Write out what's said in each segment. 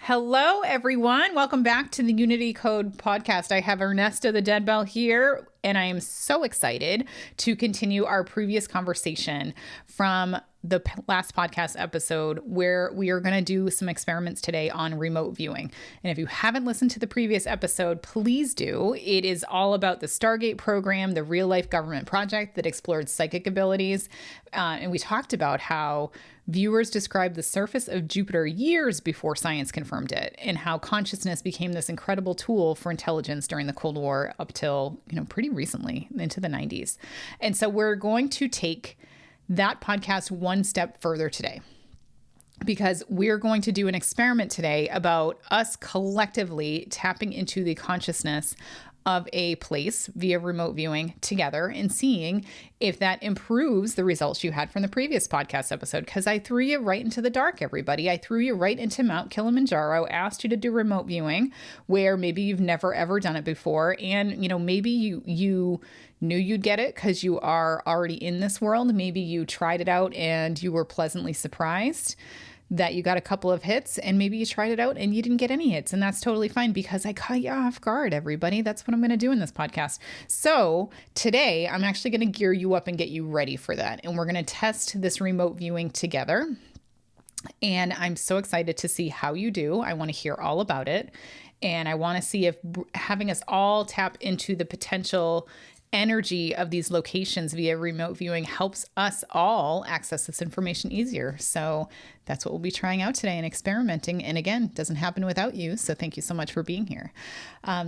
Hello, everyone. Welcome back to the Unity Code podcast. I have Ernesto the Dead Bell here, and I am so excited to continue our previous conversation from the last podcast episode where we are going to do some experiments today on remote viewing. And if you haven't listened to the previous episode, please do. It is all about the Stargate program, the real life government project that explored psychic abilities. And we talked about how viewers described the surface of Jupiter years before science confirmed it, and how consciousness became this incredible tool for intelligence during the Cold War up till, pretty recently into the 90s. And so we're going to take that podcast one step further today, because we're going to do an experiment today about us collectively tapping into the consciousness of a place via remote viewing together and seeing if that improves the results you had from the previous podcast episode. Because I threw you right into the dark, everybody. I threw you right into Mount Kilimanjaro, asked you to do remote viewing where maybe you've never ever done it before. And, maybe you knew you'd get it because you are already in this world. Maybe you tried it out and you were pleasantly surprised that you got a couple of hits, and maybe you tried it out and you didn't get any hits, and that's totally fine because I caught you off guard, everybody. That's what I'm going to do in this podcast. So today I'm actually going to gear you up and get you ready for that. And we're going to test this remote viewing together. And I'm so excited to see how you do. I want to hear all about it. And I want to see if having us all tap into the potential energy of these locations via remote viewing helps us all access this information easier. So that's what we'll be trying out today and experimenting. And again, doesn't happen without you. So thank you so much for being here.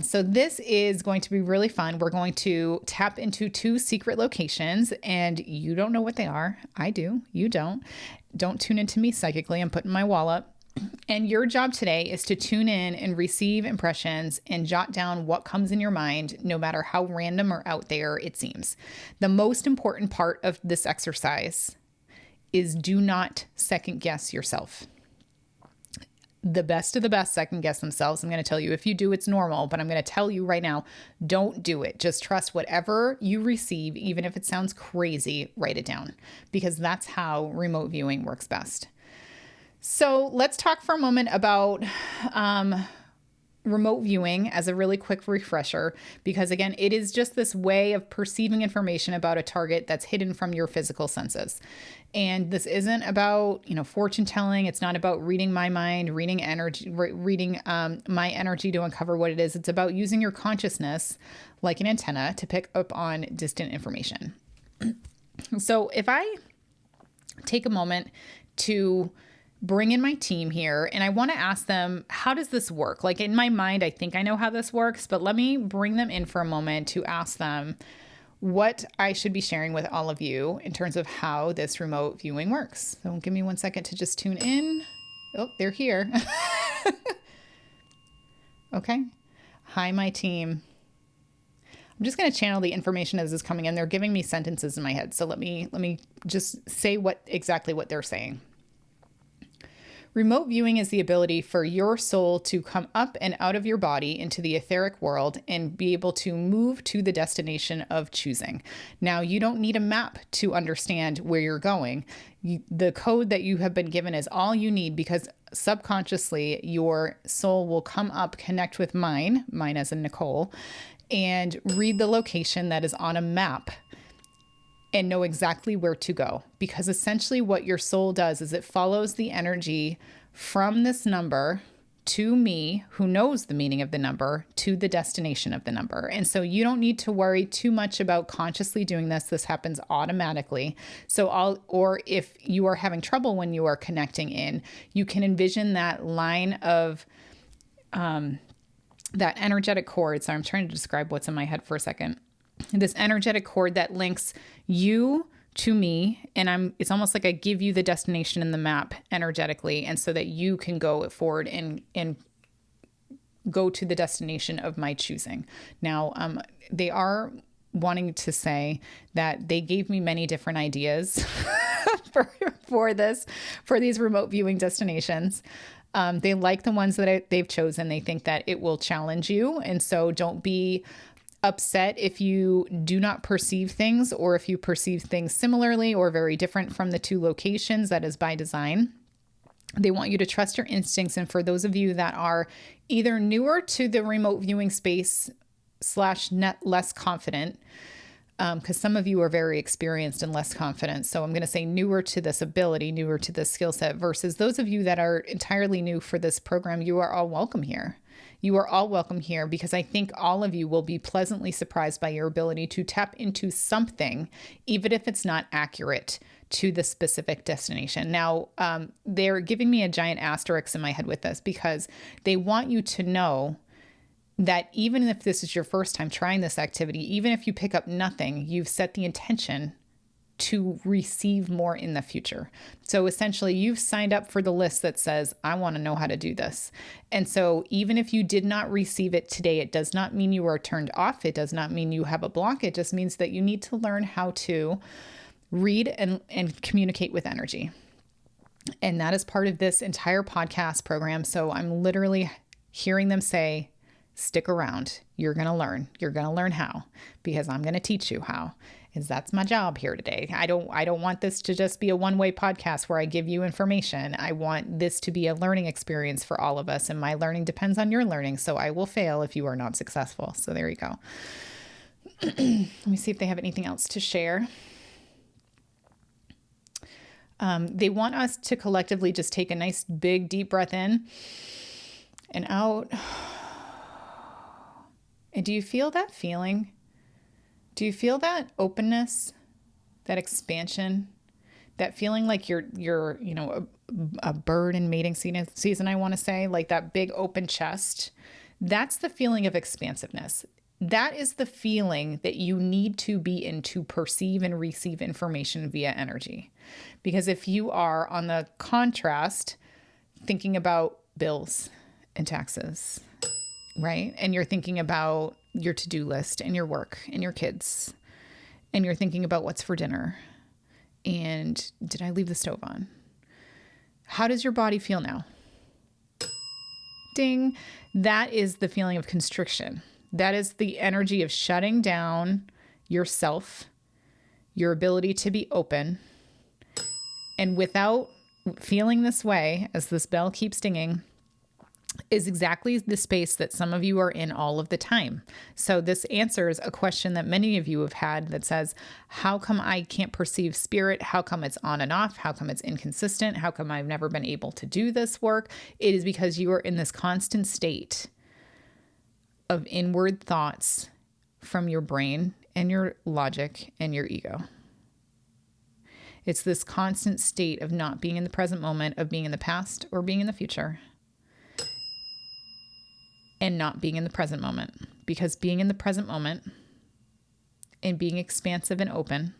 So this is going to be really fun. We're going to tap into two secret locations, and you don't know what they are. I do. You don't. Don't tune into me psychically. I'm putting my wall up. And your job today is to tune in and receive impressions and jot down what comes in your mind, no matter how random or out there it seems. The most important part of this exercise is do not second guess yourself. The best of the best second guess themselves. I'm going to tell you if you do, it's normal, but I'm going to tell you right now, don't do it. Just trust whatever you receive, even if it sounds crazy, write it down, because that's how remote viewing works best. So let's talk for a moment about remote viewing as a really quick refresher, because again, it is just this way of perceiving information about a target that's hidden from your physical senses. And this isn't about, fortune telling. It's not about reading my mind, reading my energy to uncover what it is. It's about using your consciousness like an antenna to pick up on distant information. So if I take a moment to bring in my team here, and I want to ask them, how does this work? Like in my mind, I think I know how this works, but let me bring them in for a moment to ask them what I should be sharing with all of you in terms of how this remote viewing works. So give me 1 second to just tune in. Oh, they're here. Okay. Hi, my team. I'm just going to channel the information as it's coming in. They're giving me sentences in my head. So let me just say exactly what they're saying. Remote viewing is the ability for your soul to come up and out of your body into the etheric world and be able to move to the destination of choosing. Now, you don't need a map to understand where you're going. The code that you have been given is all you need, because subconsciously your soul will come up, connect with mine as in Nicole, and read the location that is on a map and know exactly where to go. Because essentially what your soul does is it follows the energy from this number to me, who knows the meaning of the number, to the destination of the number. And so you don't need to worry too much about consciously doing this. This happens automatically. Or if you are having trouble when you are connecting in, you can envision that line of that energetic cord. So I'm trying to describe what's in my head for a second. This energetic cord that links you to me, and it's almost like I give you the destination in the map energetically, and so that you can go forward and go to the destination of my choosing. Now, they are wanting to say that they gave me many different ideas for these remote viewing destinations. They like the ones that they've chosen. They think that it will challenge you, and so don't be upset if you do not perceive things, or if you perceive things similarly or very different from the two locations. That is by design. They want you to trust your instincts. And for those of you that are either newer to the remote viewing space / net less confident, because some of you are very experienced and less confident. So I'm going to say newer to this ability, newer to this skill set, versus those of you that are entirely new for this program. You are all welcome here. You are all welcome here because I think all of you will be pleasantly surprised by your ability to tap into something, even if it's not accurate to the specific destination. Now, they're giving me a giant asterisk in my head with this because they want you to know that even if this is your first time trying this activity, even if you pick up nothing, you've set the intention to receive more in the future. So essentially, you've signed up for the list that says, I want to know how to do this. And so even if you did not receive it today, it does not mean you are turned off. It does not mean you have a block. It just means that you need to learn how to read and communicate with energy. And that is part of this entire podcast program. So I'm literally hearing them say, stick around. You're going to learn. You're going to learn how, because I'm going to teach you how. And that's my job here today. I don't want this to just be a one-way podcast where I give you information. I want this to be a learning experience for all of us. And my learning depends on your learning. So I will fail if you are not successful. So there you go. Let me see if they have anything else to share. They want us to collectively just take a nice, big, deep breath in and out. And do you feel that feeling? Do you feel that openness, that expansion, that feeling like you're a bird in mating season, I want to say, like that big open chest? That's the feeling of expansiveness. That is the feeling that you need to be in to perceive and receive information via energy. Because if you are on the contrast, thinking about bills and taxes, right? And you're thinking about your to-do list and your work and your kids, and you're thinking about what's for dinner. And did I leave the stove on? How does your body feel now? Ding. That is the feeling of constriction. That is the energy of shutting down yourself, your ability to be open. And without feeling this way, as this bell keeps dinging, is exactly the space that some of you are in all of the time. So this answers a question that many of you have had that says, how come I can't perceive spirit? How come it's on and off? How come it's inconsistent? How come I've never been able to do this work? It is because you are in this constant state of inward thoughts from your brain and your logic and your ego. It's this constant state of not being in the present moment, of being in the past or being in the future, and not being in the present moment. Because being in the present moment and being expansive and open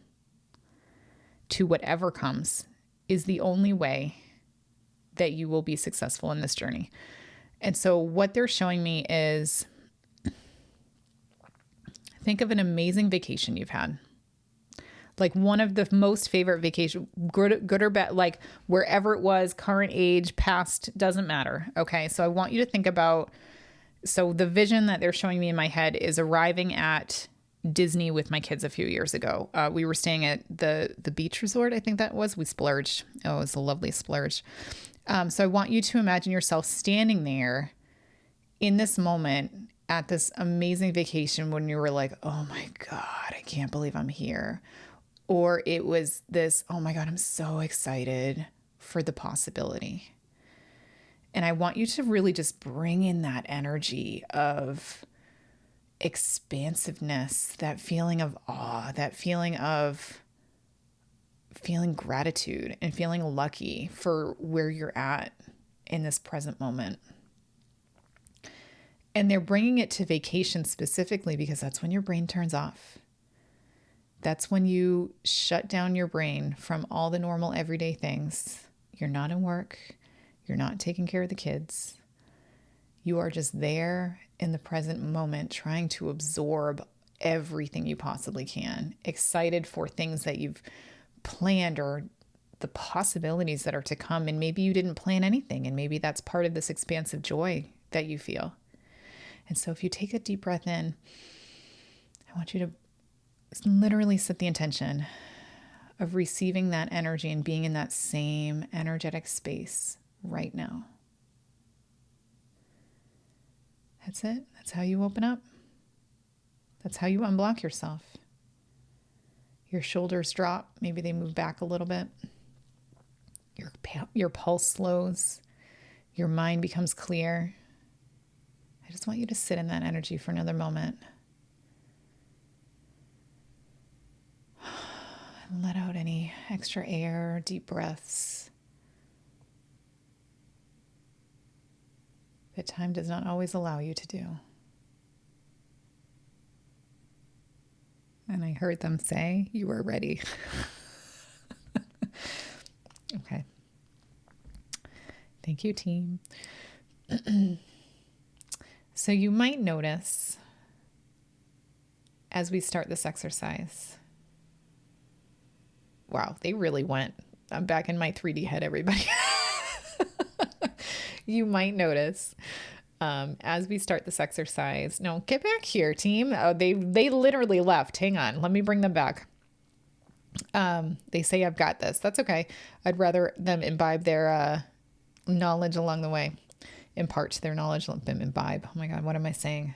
to whatever comes is the only way that you will be successful in this journey. And so what they're showing me is, think of an amazing vacation you've had. Like one of the most favorite vacation, good or bad, like wherever it was, current age, past, doesn't matter. Okay. So I want you to think about, so the vision that they're showing me in my head is arriving at Disney with my kids a few years ago. We were staying at the beach resort. I think that was, we splurged. Oh, it was a lovely splurge. So I want you to imagine yourself standing there in this moment at this amazing vacation when you were like, oh my God, I can't believe I'm here. Or it was this, oh my God, I'm so excited for the possibility. And I want you to really just bring in that energy of expansiveness, that feeling of awe, that feeling of feeling gratitude and feeling lucky for where you're at in this present moment. And they're bringing it to vacation specifically because that's when your brain turns off. That's when you shut down your brain from all the normal everyday things. You're not in work. You're not taking care of the kids. You are just there in the present moment, trying to absorb everything you possibly can, excited for things that you've planned or the possibilities that are to come. And maybe you didn't plan anything. And maybe that's part of this expansive joy that you feel. And so if you take a deep breath in, I want you to literally set the intention of receiving that energy and being in that same energetic space right now. That's it. That's how you open up. That's how you unblock yourself. Your shoulders drop. Maybe they move back a little bit. Your pulse slows. Your mind becomes clear. I just want you to sit in that energy for another moment. And let out any extra air, deep breaths that time does not always allow you to do. And I heard them say, you are ready. Okay. Thank you, team. So you might notice as we start this exercise, wow, they really went. I'm back in my 3D head, everybody. You might notice as we start this exercise. No, get back here, team. Oh, they literally left. Hang on. Let me bring them back. They say I've got this. That's okay. I'd rather them imbibe their knowledge along the way. Impart their knowledge, let them imbibe. Oh my God, what am I saying?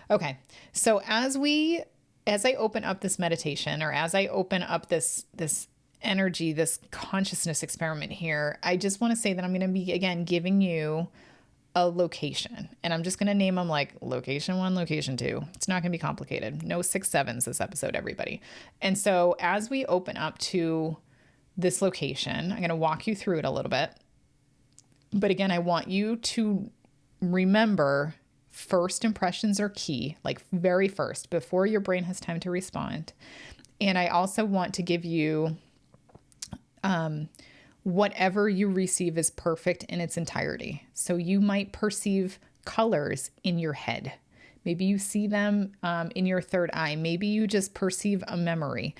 Okay. So as I open up this meditation, or as I open up this energy, this consciousness experiment here, I just want to say that I'm going to be, again, giving you a location, and I'm just going to name them like location 1, location 2. It's not going to be complicated. No 6 7s this episode, everybody. And so as we open up to this location, I'm going to walk you through it a little bit. But again, I want you to remember first impressions are key, like very first, before your brain has time to respond. And I also want to give you whatever you receive is perfect in its entirety. So you might perceive colors in your head. Maybe you see them in your third eye. Maybe you just perceive a memory.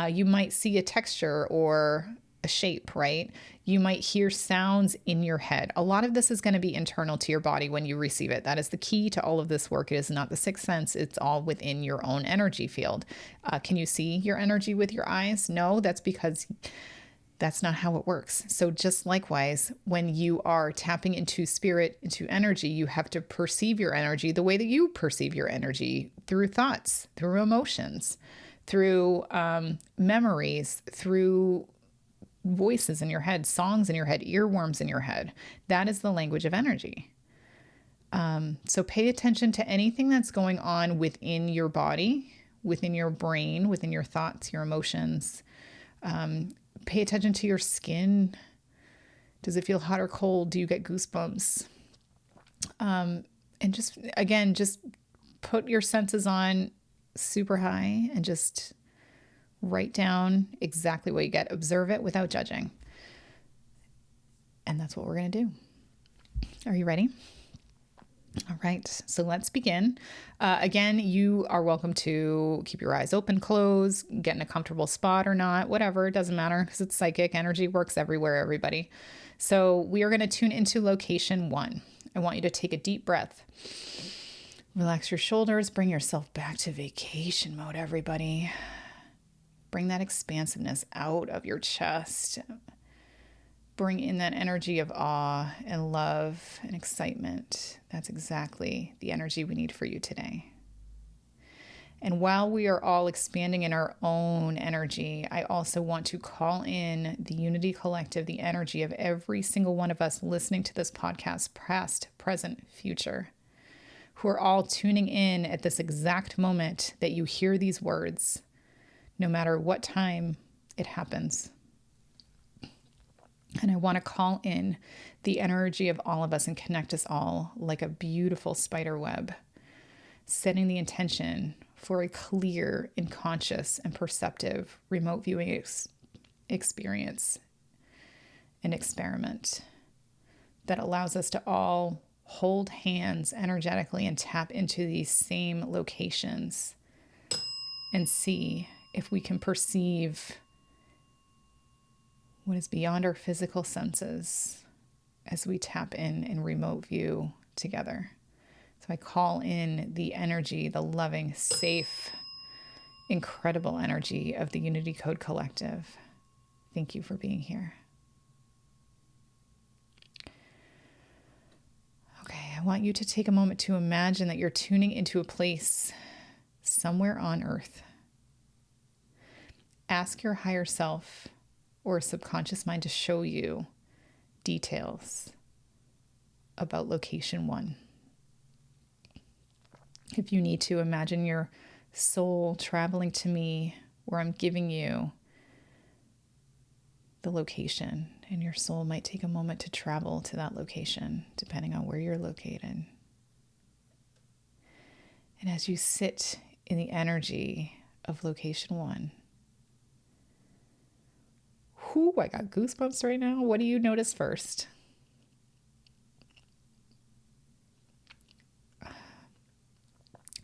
You might see a texture or a shape, right? You might hear sounds in your head. A lot of this is going to be internal to your body when you receive it. That is the key to all of this work. It is not the sixth sense. It's all within your own energy field. Can you see your energy with your eyes? No, that's because that's not how it works. So just likewise, when you are tapping into spirit, into energy, you have to perceive your energy the way that you perceive your energy, through thoughts, through emotions, through memories, through voices in your head, songs in your head, earworms in your head. That is the language of energy. So pay attention to anything that's going on within your body, within your brain, within your thoughts, your emotions. Pay attention to your skin. Does it feel hot or cold? Do you get goosebumps? And just, again, just put your senses on super high and just write down exactly what you get. Observe it without judging. And that's what we're going to do. Are you ready? All right. So let's begin. Again, you are welcome to keep your eyes open, close, get in a comfortable spot or not, whatever. It doesn't matter because it's psychic. Energy works everywhere, everybody. So we are going to tune into location 1. I want you to take a deep breath. Relax your shoulders. Bring yourself back to vacation mode, everybody. Bring that expansiveness out of your chest. Bring in that energy of awe and love and excitement. That's exactly the energy we need for you today. And while we are all expanding in our own energy, I also want to call in the Unity Collective, the energy of every single one of us listening to this podcast, past, present, future, who are all tuning in at this exact moment that you hear these words, no matter what time it happens. And I want to call in the energy of all of us and connect us all like a beautiful spider web, setting the intention for a clear and conscious and perceptive remote viewing experience and experiment that allows us to all hold hands energetically and tap into these same locations and see if we can perceive what is beyond our physical senses as we tap in remote view together. So I call in the energy, the loving, safe, incredible energy of the Unity Code Collective. Thank you for being here. I want you to take a moment to imagine that you're tuning into a place somewhere on earth. Ask your higher self or subconscious mind to show you details about location 1. If you need to, imagine your soul traveling to me where I'm giving you the location, and your soul might take a moment to travel to that location, depending on where you're located. And as you sit in the energy of location 1, I got goosebumps right now. What do you notice first?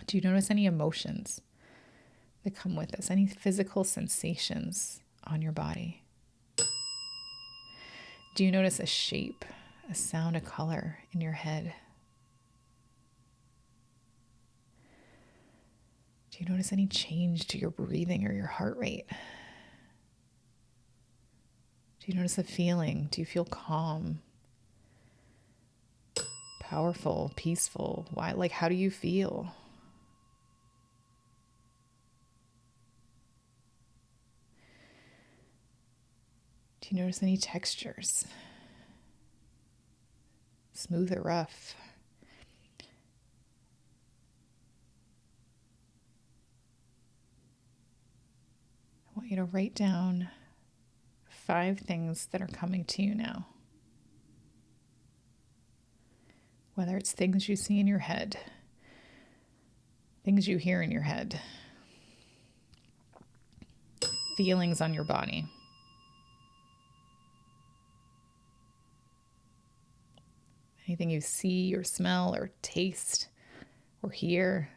Do you notice any emotions that come with this? Any physical sensations on your body? Do you notice a shape, a sound, a color in your head? Do you notice any change to your breathing or your heart rate? Do you notice a feeling? Do you feel calm, powerful, peaceful? Why? How do you feel? Do you notice any textures? Smooth or rough? I want you to write down 5 things that are coming to you now. Whether it's things you see in your head, things you hear in your head, feelings on your body. Anything you see or smell or taste or hear.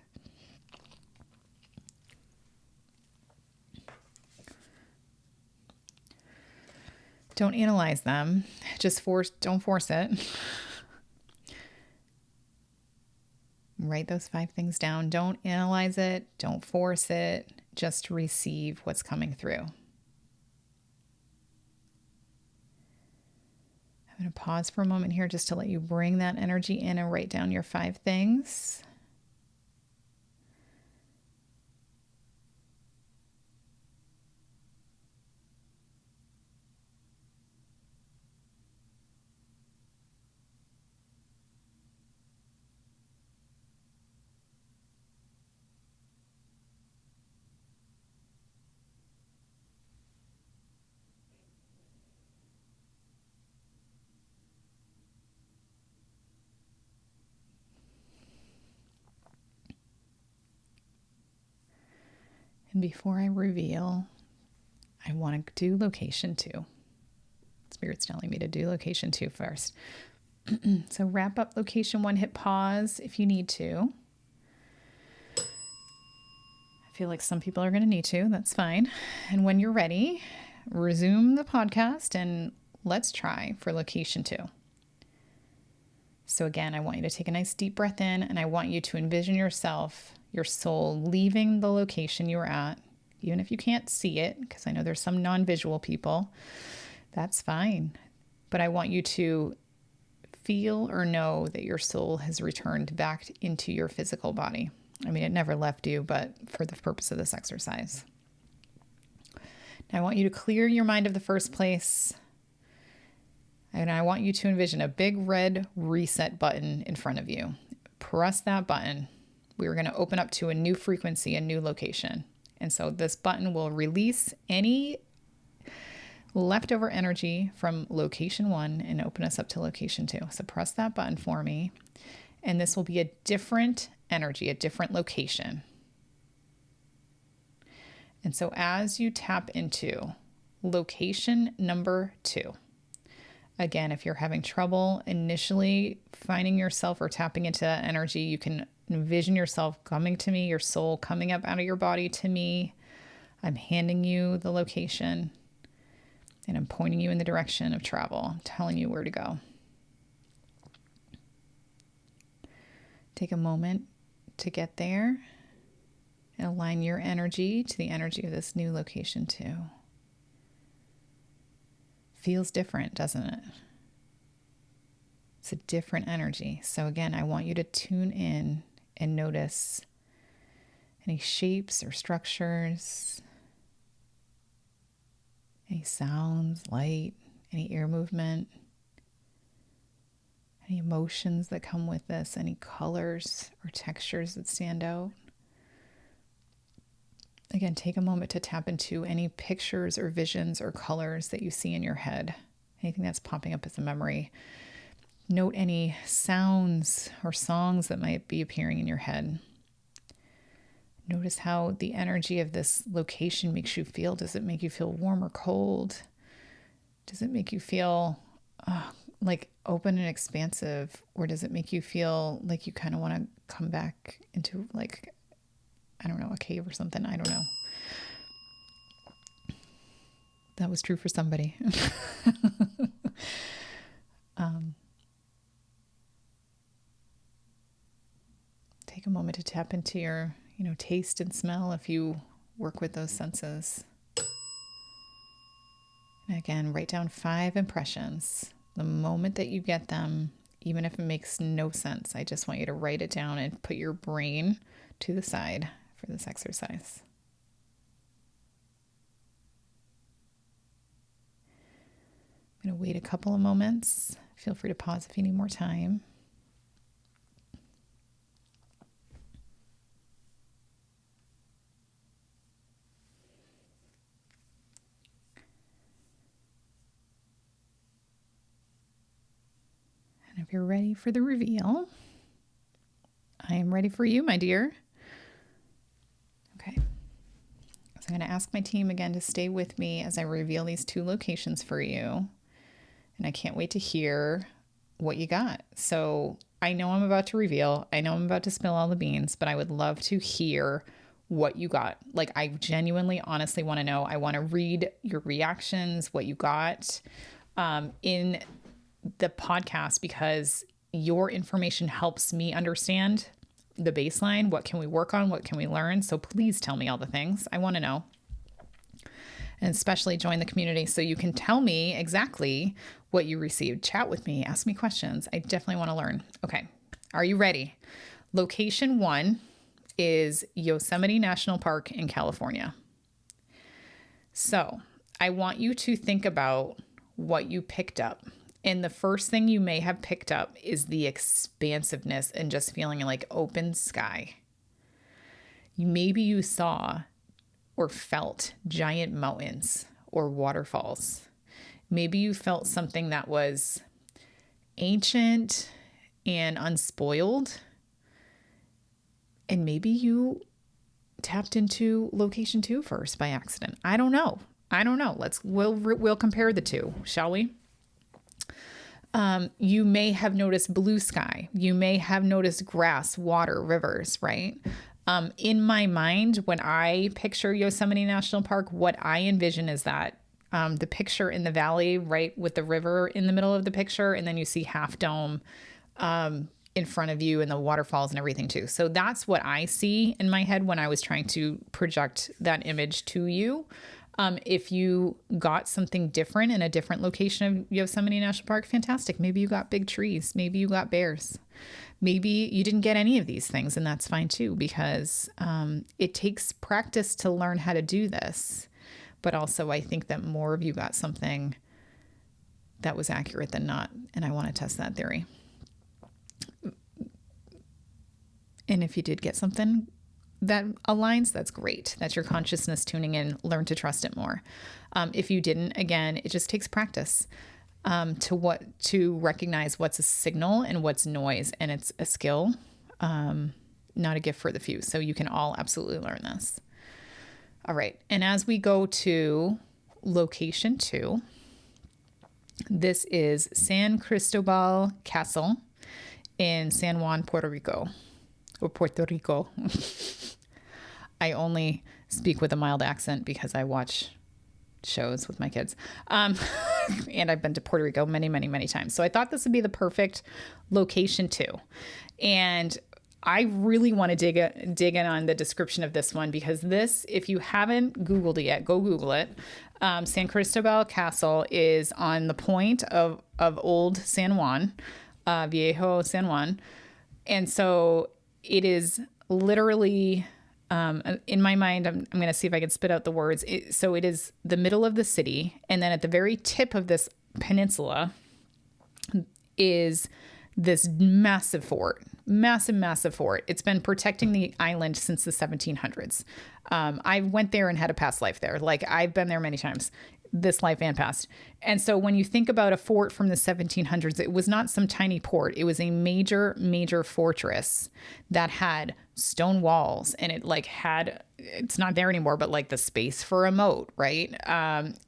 Don't analyze them. Don't force it. Write those 5 things down. Don't analyze it. Don't force it. Just receive what's coming through. I'm going to pause for a moment here just to let you bring that energy in and write down your 5 things. And before I reveal, I want to do location 2. Spirit's telling me to do location 2 first. So wrap up location 1, hit pause if you need to. I feel like some people are going to need to. That's fine. And when you're ready, resume the podcast and let's try for location 2. So again, I want you to take a nice deep breath in, and I want you to envision yourself, your soul, leaving the location you're at, even if you can't see it, because I know there's some non-visual people. That's fine. But I want you to feel or know that your soul has returned back into your physical body. I mean, it never left you, but for the purpose of this exercise. Now, I want you to clear your mind of the first place. And I want you to envision a big red reset button in front of you. Press that button. We're going to open up to a new frequency, a new location. And so this button will release any leftover energy from location 1 and open us up to location 2. So press that button for me. And this will be a different energy, a different location. And so as you tap into location number 2, again, if you're having trouble initially finding yourself or tapping into that energy, you can envision yourself coming to me, your soul coming up out of your body to me. I'm handing you the location and I'm pointing you in the direction of travel. I'm telling you where to go. Take a moment to get there and align your energy to the energy of this new location too. Feels different, doesn't it? It's a different energy. So again, I want you to tune in and notice any shapes or structures, any sounds, light, any air movement, any emotions that come with this, any colors or textures that stand out. Again, take a moment to tap into any pictures or visions or colors that you see in your head, anything that's popping up as a memory. Note any sounds or songs that might be appearing in your head. Notice how the energy of this location makes you feel. Does it make you feel warm or cold? Does it make you feel like open and expansive? Or does it make you feel like you kind of want to come back into like, I don't know, a cave or something? I don't know. That was true for somebody. Take a moment to tap into your, taste and smell if you work with those senses. And again, write down 5 impressions. The moment that you get them, even if it makes no sense, I just want you to write it down and put your brain to the side for this exercise. I'm going to wait a couple of moments. Feel free to pause if you need more time. And if you're ready for the reveal, I am ready for you, my dear. Okay. So I'm going to ask my team again to stay with me as I reveal these 2 locations for you. And I can't wait to hear what you got. So I know I'm about to reveal. I know I'm about to spill all the beans, but I would love to hear what you got. Like, I genuinely, honestly want to know. I want to read your reactions, what you got in the podcast, because your information helps me understand the baseline. What can we work on? What can we learn? So please tell me all the things. I want to know. And especially join the community so you can tell me exactly what you received. Chat with me, ask me questions. I definitely want to learn. Okay, are you ready? Location 1 is Yosemite National Park in California. So I want you to think about what you picked up. And the first thing you may have picked up is the expansiveness and just feeling like open sky. Maybe you saw or felt giant mountains or waterfalls. Maybe you felt something that was ancient and unspoiled. And maybe you tapped into location 2 first by accident. I don't know. We'll compare the 2, shall we? You may have noticed blue sky. You may have noticed grass, water, rivers, right? In my mind, when I picture Yosemite National Park, what I envision is that the picture in the valley, right, with the river in the middle of the picture, and then you see Half Dome in front of you and the waterfalls and everything too. So that's what I see in my head when I was trying to project that image to you. If you got something different in a different location of Yosemite National Park, fantastic. Maybe you got big trees. Maybe you got bears. Maybe you didn't get any of these things, and that's fine too, because it takes practice to learn how to do this. But also, I think that more of you got something that was accurate than not, and I want to test that theory. And if you did get something that aligns, that's great. That's your consciousness tuning in. Learn to trust it more. If you didn't, again, it just takes practice to recognize what's a signal and what's noise, and it's a skill, not a gift for the few. So you can all absolutely learn this. All right, and as we go to location 2, this is San Cristobal Castle in San Juan, Puerto Rico. I only speak with a mild accent because I watch shows with my kids. And I've been to Puerto Rico many, many, many times. So I thought this would be the perfect location too. And I really want to dig in on the description of this one, because this, if you haven't Googled it yet, go Google it. San Cristobal Castle is on the point of old San Juan. Viejo San Juan. And so it is literally, in my mind, I'm going to see if I can spit out the words. So it is the middle of the city. And then at the very tip of this peninsula is this massive fort, massive fort. It's been protecting the island since the 1700s. I went there and had a past life there. Like, I've been there many times, this life and past. And so when you think about a fort from the 1700s, it was not some tiny port. It was a major fortress that had stone walls, and it like had, it's not there anymore, but like the space for a moat, right?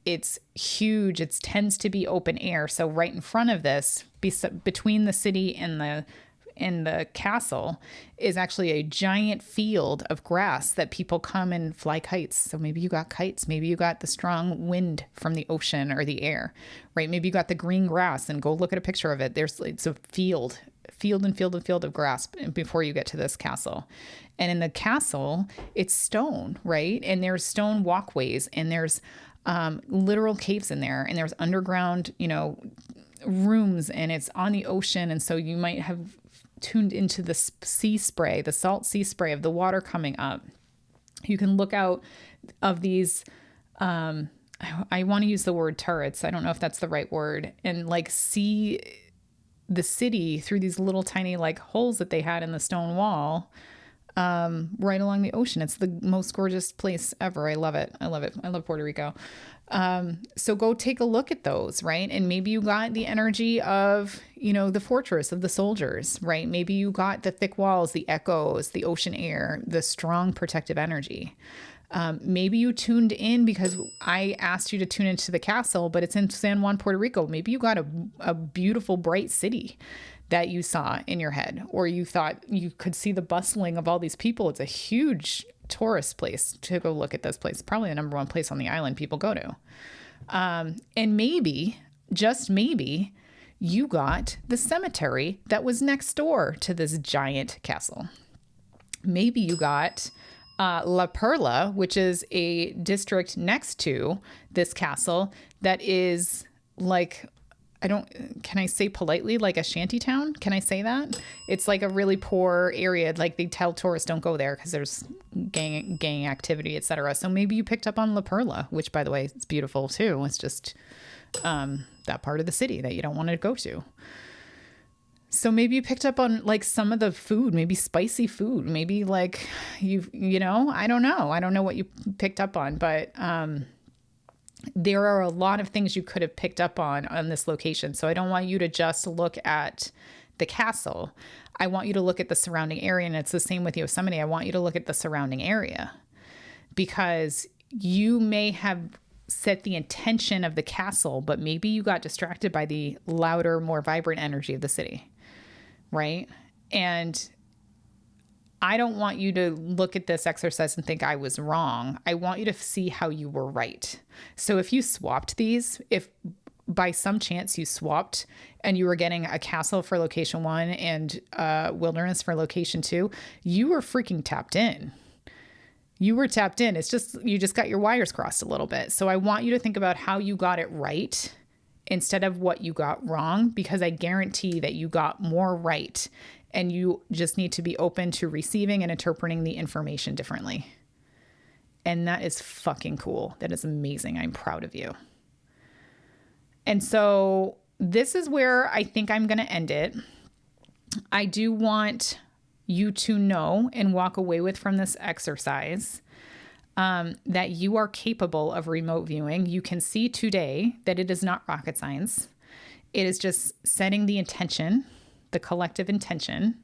It's huge. It tends to be open air. So right in front of this, between the city and the castle, is actually a giant field of grass that people come and fly kites. So maybe you got kites, maybe you got the strong wind from the ocean or the air, right? Maybe you got the green grass, and go look at a picture of it. It's a field of grass before you get to this castle. And in the castle, it's stone, right? And there's stone walkways, and there's literal caves in there, and there's underground, rooms, and it's on the ocean. And so you might have tuned into the sea spray, the salt sea spray of the water coming up. You can look out of these, I want to use the word turrets. I don't know if that's the right word. And like see the city through these little tiny like holes that they had in the stone wall, right along the ocean. It's the most gorgeous place ever. I love it. I love Puerto Rico. So go take a look at those, right? And maybe you got the energy of, the fortress of the soldiers, right? Maybe you got the thick walls, the echoes, the ocean air, the strong protective energy. Maybe you tuned in because I asked you to tune into the castle, but it's in San Juan, Puerto Rico. Maybe you got a beautiful, bright city that you saw in your head, or you thought you could see the bustling of all these people. It's a huge tourist place to go look at this place. Probably the number one place on the island people go to. And maybe, just maybe, you got the cemetery that was next door to this giant castle. Maybe you got La Perla, which is a district next to this castle that is like, can I say politely, like a shanty town? Can I say that? It's like a really poor area. Like they tell tourists don't go there because there's gang activity, etc. So maybe you picked up on La Perla, which by the way, it's beautiful too. It's just that part of the city that you don't want to go to. So maybe you picked up on like some of the food, maybe spicy food, maybe like I don't know. I don't know what you picked up on, but there are a lot of things you could have picked up on this location. So I don't want you to just look at the castle. I want you to look at the surrounding area. And it's the same with Yosemite. I want you to look at the surrounding area, because you may have set the intention of the castle, but maybe you got distracted by the louder, more vibrant energy of the city, right? And I don't want you to look at this exercise and think I was wrong. I want you to see how you were right. So if you swapped these, if by some chance you swapped and you were getting a castle for location 1 and wilderness for location 2, you were freaking tapped in. You were tapped in. It's just, you just got your wires crossed a little bit. So I want you to think about how you got it right instead of what you got wrong, because I guarantee that you got more right. And you just need to be open to receiving and interpreting the information differently. And that is fucking cool. That is amazing. I'm proud of you. And so this is where I think I'm going to end it. I do want you to know and walk away with from this exercise that you are capable of remote viewing. You can see today that it is not rocket science. It is just setting the intention, the collective intention,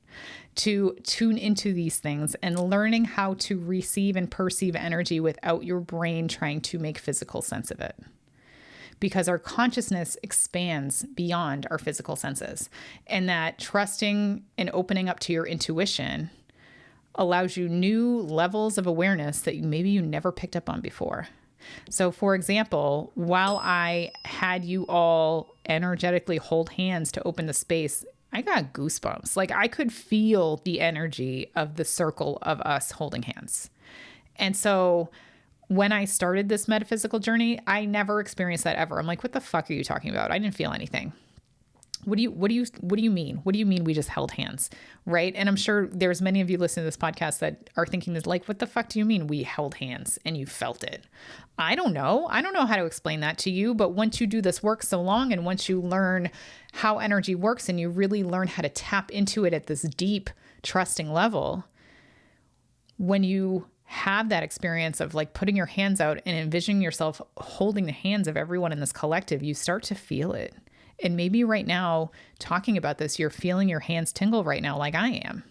to tune into these things and learning how to receive and perceive energy without your brain trying to make physical sense of it. Because our consciousness expands beyond our physical senses, and that trusting and opening up to your intuition allows you new levels of awareness that maybe you never picked up on before. So for example, while I had you all energetically hold hands to open the space, I got goosebumps. Like I could feel the energy of the circle of us holding hands. And so when I started this metaphysical journey, I never experienced that ever. I'm like, what the fuck are you talking about? I didn't feel anything. What do you mean? What do you mean we just held hands? Right. And I'm sure there's many of you listening to this podcast that are thinking this, like, what the fuck do you mean we held hands and you felt it? I don't know. I don't know how to explain that to you. But once you do this work so long, and once you learn how energy works and you really learn how to tap into it at this deep, trusting level, when you have that experience of like putting your hands out and envisioning yourself holding the hands of everyone in this collective, you start to feel it. And maybe right now, talking about this, you're feeling your hands tingle right now, like I am.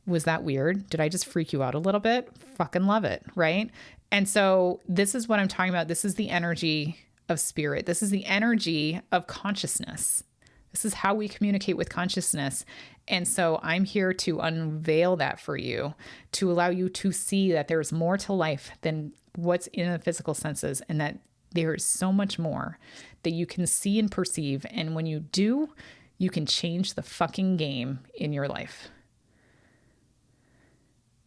Was that weird? Did I just freak you out a little bit? Fucking love it, right? And so this is what I'm talking about. This is the energy of spirit. This is the energy of consciousness. This is how we communicate with consciousness. And so I'm here to unveil that for you, to allow you to see that there's more to life than what's in the physical senses, and that there is so much more that you can see and perceive. And when you do, you can change the fucking game in your life.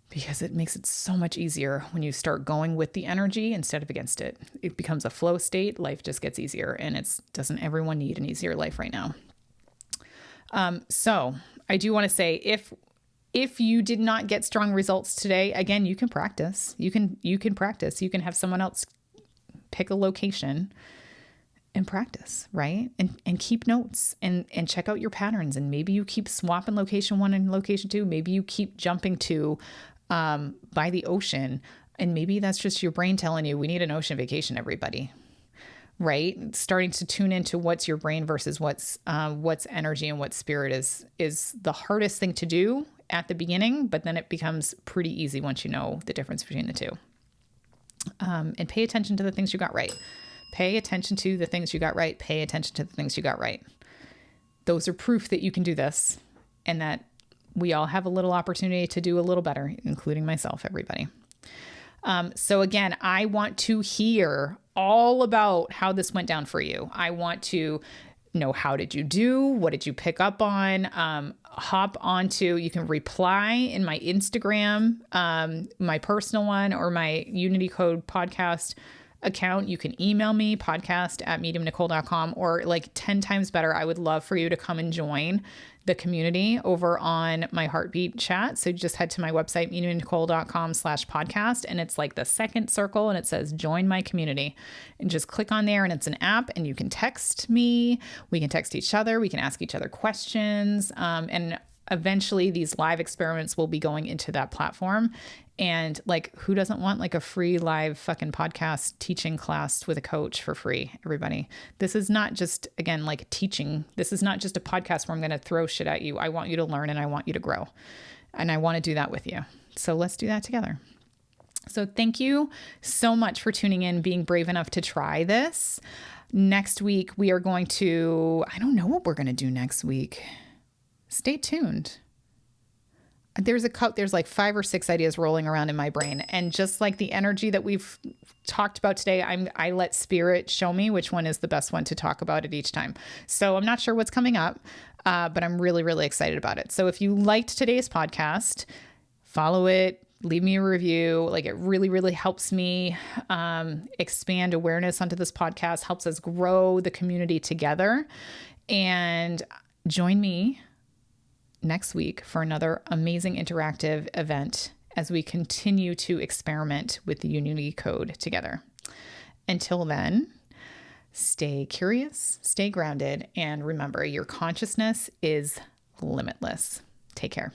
Because it makes it so much easier when you start going with the energy instead of against it. It becomes a flow state. Life just gets easier, and doesn't everyone need an easier life right now? So I do want to say, if you did not get strong results today, again, you can practice. You can practice. You can have someone else pick a location and practice, right? And keep notes and check out your patterns. And maybe you keep swapping location 1 and location 2. Maybe you keep jumping to by the ocean. And maybe that's just your brain telling you, we need an ocean vacation, everybody. Right? Starting to tune into what's your brain versus what's energy and what spirit is the hardest thing to do at the beginning, but then it becomes pretty easy once you know the difference between the two. And pay attention to the things you got right. Pay attention to the things you got right. Pay attention to the things you got right. Those are proof that you can do this, and that we all have a little opportunity to do a little better, including myself, everybody. So again, I want to hear all about how this went down for you. I want to know, how did you do? What did you pick up on? Hop onto, you can reply in my Instagram, my personal one, or my Unity Code podcast account. You can email me, podcast@mediumnicole.com, or like 10 times better, I would love for you to come and join the community over on my Heartbeat chat. So just head to my website, mediumnicole.com/podcast, and it's like the second circle and it says join my community, and just click on there, and it's an app, and you can text me. We can text each other. We can ask each other questions. And eventually these live experiments will be going into that platform. And like, who doesn't want like a free live fucking podcast teaching class with a coach for free, everybody? This is not just, again, like teaching. This is not just a podcast where I'm going to throw shit at you. I want you to learn, and I want you to grow, and I want to do that with you. So let's do that together. So thank you so much for tuning in, being brave enough to try this. Next week, we are going to, I don't know what we're going to do next week. Stay tuned. There's like 5 or 6 ideas rolling around in my brain. And just like the energy that we've talked about today, I let spirit show me which one is the best one to talk about at each time. So I'm not sure what's coming up, but I'm really, really excited about it. So if you liked today's podcast, follow it, leave me a review. Like, it really, really helps me expand awareness onto this podcast, helps us grow the community together. And join me next week for another amazing interactive event as we continue to experiment with the Unity Code together. Until then, stay curious, stay grounded, and remember, your consciousness is limitless. Take care.